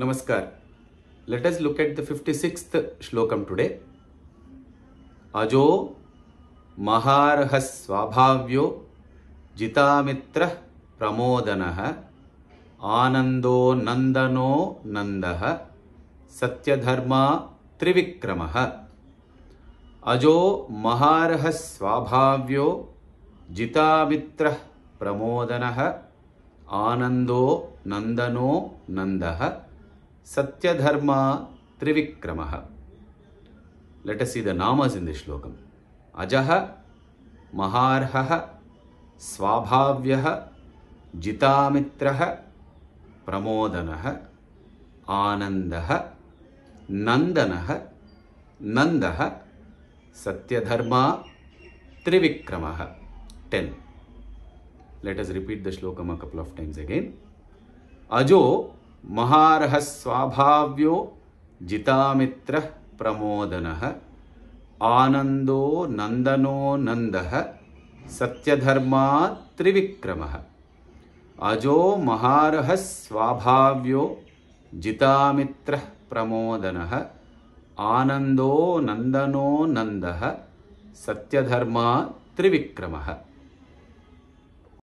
Namaskar. Let us look at the 56th shlokam today. Ajo Maharahas Swabhavyo Jitamitrah Pramodanah Anando Nandano Nandah Satyadharma Trivikramah. Ajo Maharahas Swabhavyo Jitamitrah Pramodanah Anando Nandano Nandah Satyadharma Trivikramah. Let us see the namas in this shlokam. Ajaha Maharhaha Swabhavyaha Jitamitraha Pramodanah Anandaha Nandanaha Nandaha Satyadharma Trivikramah. 10. Let us repeat the shlokam a couple of times again. Ajo Maharahas Swabhavyo Jitamitrah Pramodanah Anando Nandano Nandah Satyadharma Trivikramah. Ajo Maharahas Swabhavyo Jitamitrah Pramodanah Anando Nandano Nandah Satyadharma Trivikramah.